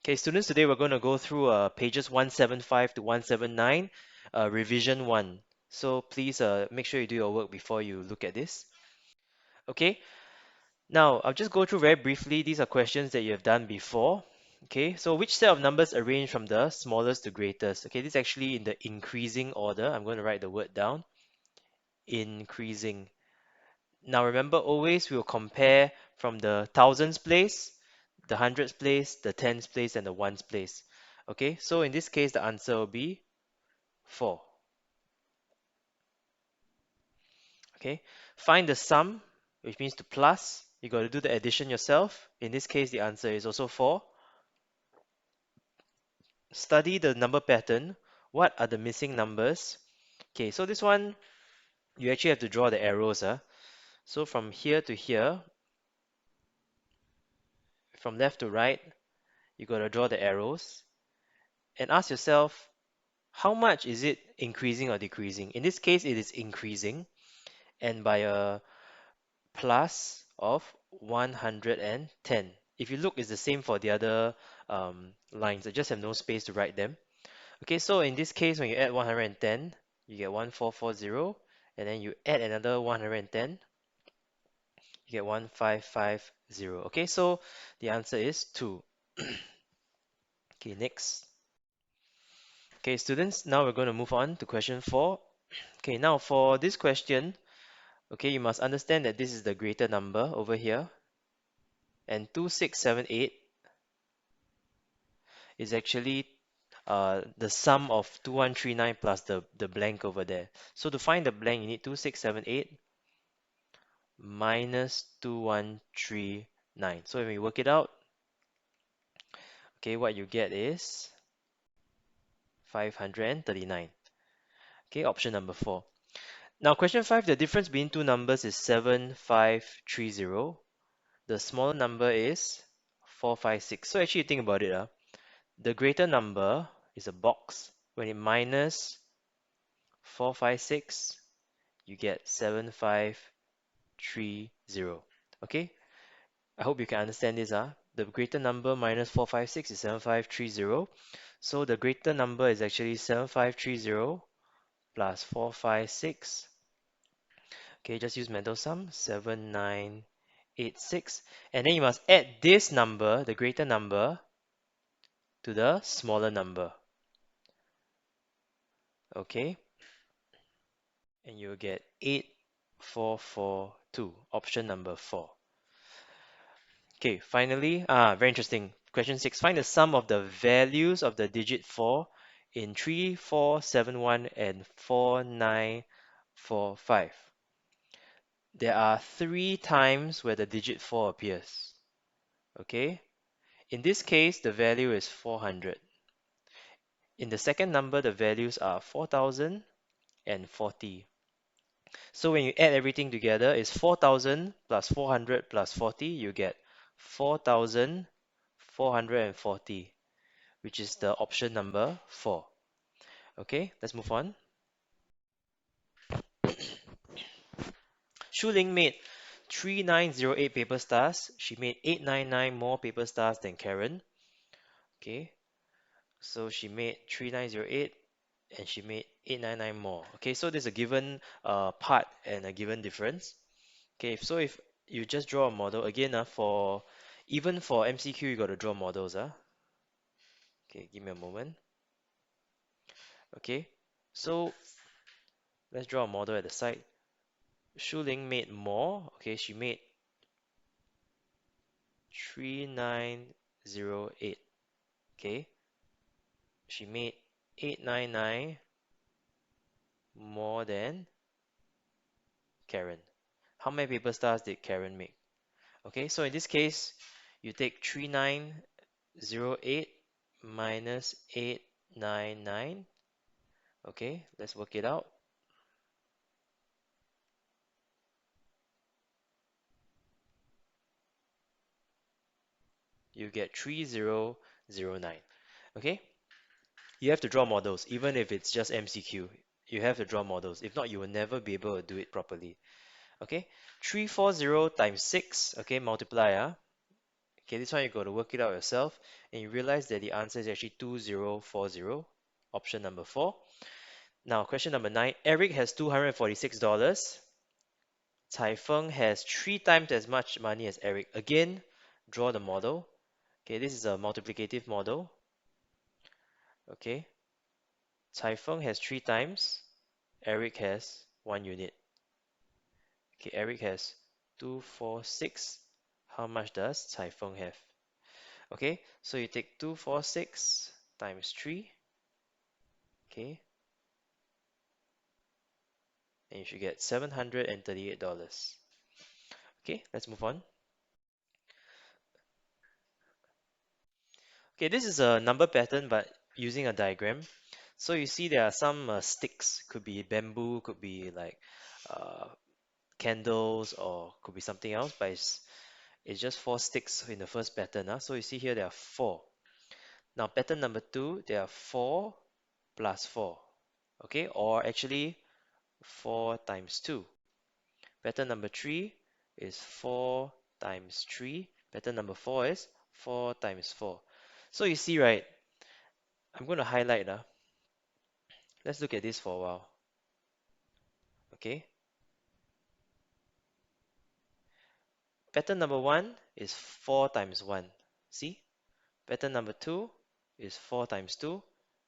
Okay, students, today we're going to go through pages 175 to 179, revision 1. So please make sure you do your work before you look at this. Okay, now I'll just go through very briefly. These are questions that you have done before. Okay, so which set of numbers arrange from the smallest to greatest? Okay, this is actually in the increasing order. I'm going to write the word down. Increasing. Now remember, always we'll compare from the thousands place, the hundreds place, the tens place, and the ones place. Okay, so in this case, the answer will be 4. Okay, find the sum, which means to plus. You got to do the addition yourself. In this case, the answer is also 4. Study the number pattern. What are the missing numbers? Okay, so this one, you actually have to draw the arrows. So from here to here, from left to right, you got to draw the arrows and ask yourself, how much is it increasing or decreasing? In this case, it is increasing, and by a plus of 110. If you look, it's the same for the other lines. I just have no space to write them. Okay, so in this case, when you add 110, you get 1440, and then you add another 110, you get 1550. Okay, so the answer is 2. Okay, next. Okay, students, now we're going to move on to question 4. Okay, now for this question, okay, you must understand that this is the greater number over here, and 2678 is actually the sum of 2139 plus the blank over there. So to find the blank, you need 2678 minus 2139. So when we work it out, okay, what you get is 539. Okay, option number 4. Now, question 5, the difference between two numbers is 7530. The smaller number is 456. So actually, you think about it, the greater number is a box. When it minus 456, you get 7530. Okay, I hope you can understand this. The greater number minus 456 is 7530. So the greater number is actually 7530 plus 456. Okay, just use mental sum, 7986. And then you must add this number, the greater number, to the smaller number. Okay, and you'll get 8442, option number 4. Okay, finally, very interesting. Question 6. Find the sum of the values of the digit 4 in 3471 and 4945. There are 3 times where the digit 4 appears. Okay, in this case, the value is 400. In the second number, the values are 4000 and 40. So when you add everything together, it's 4000 plus 400 plus 40, you get 4440, which is the option number 4. Okay, let's move on. Shuling made 3908 paper stars. She made 899 more paper stars than Karen. Okay, so she made 3908 and she made 899 more. Okay, so there's a given part and a given difference. Okay, so if you just draw a model again, for even for MCQ, you got to draw models. Okay, give me a moment. Okay, so let's draw a model at the side. Shuling made more. Okay, she made 3908. Okay, she made 899 more than Karen. How many paper stars did Karen make? Okay, so in this case, you take 3908 minus 899. Okay, let's work it out. You get 3009. Okay, you have to draw models, even if it's just MCQ. You have to draw models. If not, you will never be able to do it properly. Okay, 340 times 6. Okay, multiply. Okay, this one you got to work it out yourself, and you realize that the answer is actually 2040, option number 4. Now, question number 9. Eric has $246. Cai Feng has 3 times as much money as Eric. Again, draw the model. Okay, this is a multiplicative model. Okay, Cai Feng has 3 times. Eric has 1 unit. Okay, Eric has 246. How much does Cai Feng have? Okay, so you take 246 times 3. Okay, and you should get $738. Okay, let's move on. Okay, this is a number pattern, but using a diagram. So you see there are some sticks, could be bamboo, could be like uh, candles, or could be something else, but it's just 4 sticks in the first pattern. So you see here there are 4. Now pattern number 2, there are 4 plus 4. Okay, or actually 4 times 2. Pattern number 3 is 4 times 3. Pattern number 4 is 4 times 4. So you see, right, I'm going to highlight. Let's look at this for a while. Okay, pattern number 1 is 4 times 1. See? Pattern number 2 is 4 times 2.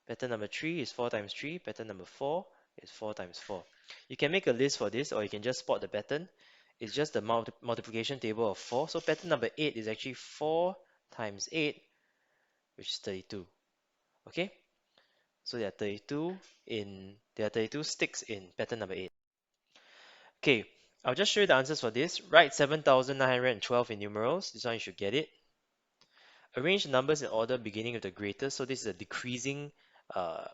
Pattern number 3 is 4 times 3. Pattern number 4 is 4 times 4. You can make a list for this, or you can just spot the pattern. It's just the multiplication table of 4. So pattern number 8 is actually 4 times 8, which is 32. Okay? So there are 32 sticks in pattern number 8. Okay, I'll just show you the answers for this. Write 7,912 in numerals. This one you should get it. Arrange the numbers in order beginning with the greatest. So this is a decreasing uh,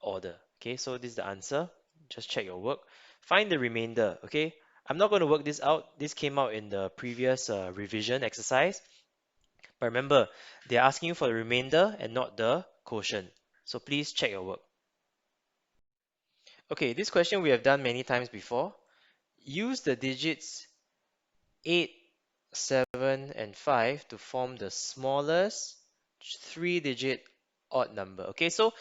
order. Okay, so this is the answer. Just check your work. Find the remainder. Okay, I'm not going to work this out. This came out in the previous revision exercise. But remember, they're asking you for the remainder and not the quotient. So please check your work. Okay, this question we have done many times before. Use the digits 8, 7, and 5 to form the smallest 3-digit odd number. Okay, so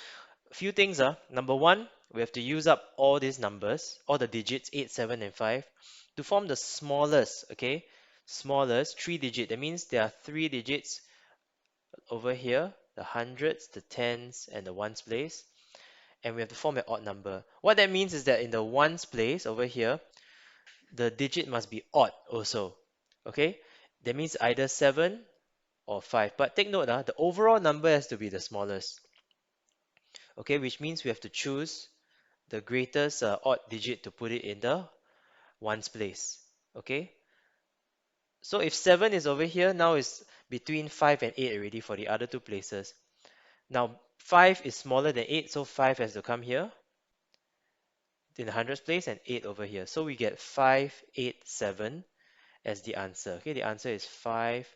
a few things. Number one, we have to use up all these numbers, all the digits 8, 7, and 5 to form the smallest, okay? Smallest 3-digit. That means there are 3 digits over here, the hundreds, the tens, and the ones place. And we have to form an odd number. What that means is that in the ones place over here, the digit must be odd also. Okay? That means either 7 or 5. But take note, the overall number has to be the smallest. Okay, which means we have to choose the greatest odd digit to put it in the ones place. Okay, so if 7 is over here, now it's between 5 and 8 already for the other two places. Now 5 is smaller than 8, so 5 has to come here in the hundreds place, and 8 over here. So we get 5, 8, 7 as the answer. Okay, the answer is 5,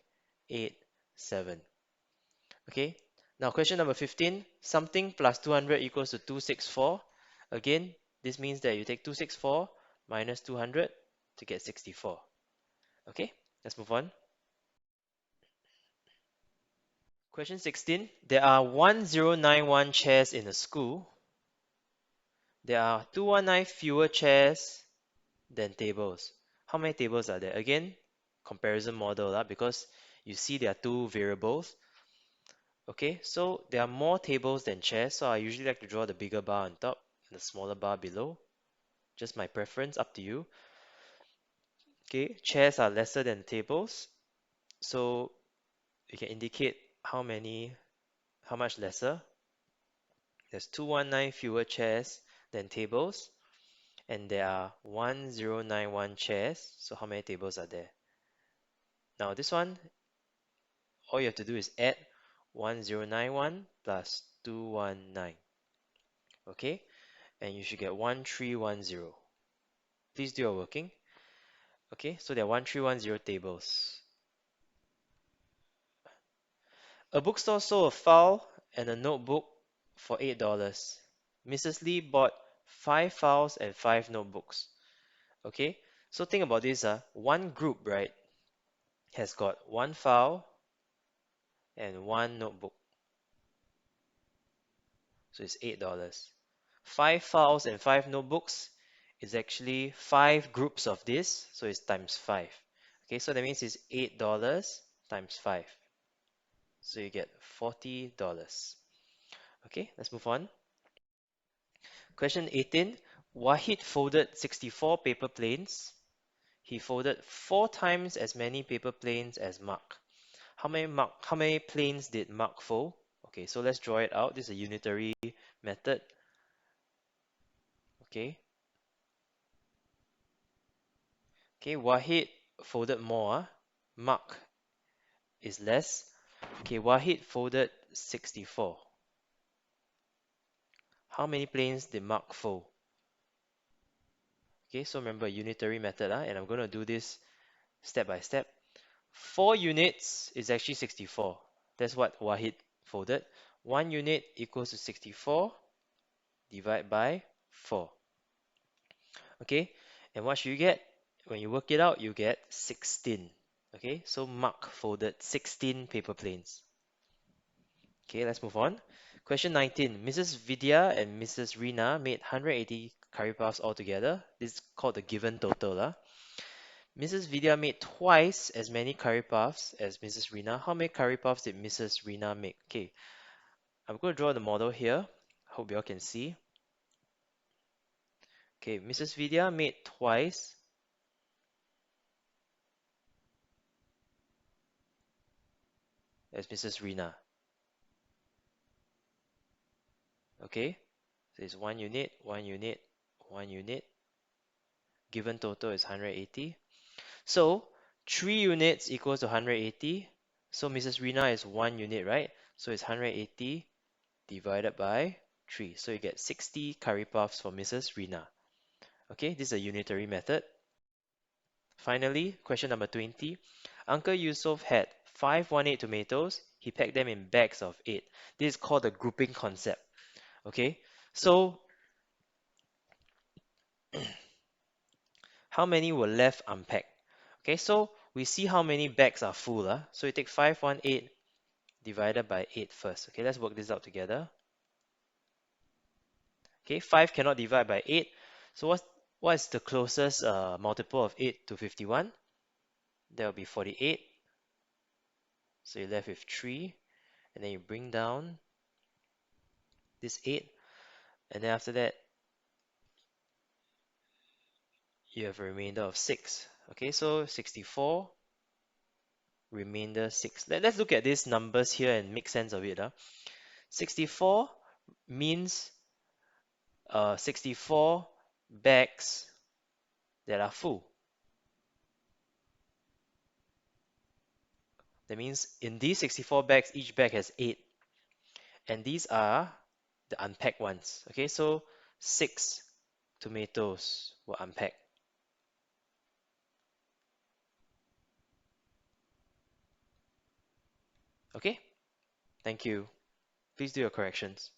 8, 7. Okay, now question number 15. Something plus 200 equals to 264. Again, this means that you take 264 minus 200 to get 64. Okay, let's move on. Question 16. There are 1091 chairs in a school. There are 219 fewer chairs than tables. How many tables are there? Again, comparison model, because you see there are two variables. Okay, so there are more tables than chairs, so I usually like to draw the bigger bar on top and the smaller bar below. Just my preference, up to you. Okay, chairs are lesser than tables, so you can indicate how much lesser. There's 219 fewer chairs than tables, and there are 1091 chairs. So how many tables are there? Now this one, all you have to do is add 1091 plus 219. Okay, and you should get 1310. Please do your working. Okay, so there are 1310 tables. A bookstore sold a file and a notebook for $8. Mrs. Lee bought 5 files and 5 notebooks. Okay, so think about this. One group, right, has got 1 file and one notebook. So it's $8. Five files and five notebooks is actually five groups of this, so it's times five. Okay, so that means it's $8 times five. So you get $40. Okay, let's move on. Question 18. Wahid folded 64 paper planes. He folded four times as many paper planes as Mark. How many planes did Mark fold? Okay, so let's draw it out. This is a unitary method. Okay. Okay, Wahid folded more. Mark is less. Okay, Wahid folded 64. How many planes did Mark fold? Okay, so remember unitary method, and I'm going to do this step by step. 4 units is actually 64. That's what Wahid folded. 1 unit equals to 64 divided by 4. Okay, and what should you get? When you work it out, you get 16. Okay, so Mark folded 16 paper planes. Okay, let's move on. Question 19. Mrs. Vidya and Mrs. Rina made 180 curry puffs altogether. This is called the given total. Mrs. Vidya made twice as many curry puffs as Mrs. Rina. How many curry puffs did Mrs. Rina make? Okay, I'm going to draw the model here. Hope you all can see. Okay, Mrs. Vidya made twice as Mrs. Rina. Okay, so it's 1 unit, 1 unit, 1 unit. Given total is 180. So 3 units equals to 180. So Mrs. Rina is 1 unit, right? So it's 180 divided by 3. So you get 60 curry puffs for Mrs. Rina. Okay, this is a unitary method. Finally, question number 20. Uncle Yusuf had 518 tomatoes. He packed them in bags of 8. This is called the grouping concept. Okay, so how many were left unpacked? Okay, so we see how many bags are full. So you take 518 divided by 8 first. Okay, let's work this out together. Okay, 5 cannot divide by 8. So what is the closest multiple of 8 to 51? That will be 48. So you're left with 3. And then you bring down this 8. And then after that, you have a remainder of 6. Okay, so 64, remainder 6. Let's look at these numbers here and make sense of it. 64 means 64 bags that are full. That means in these 64 bags, each bag has 8. And these are the unpacked ones. Okay, so 6 tomatoes were unpacked. Okay, thank you. Please do your corrections.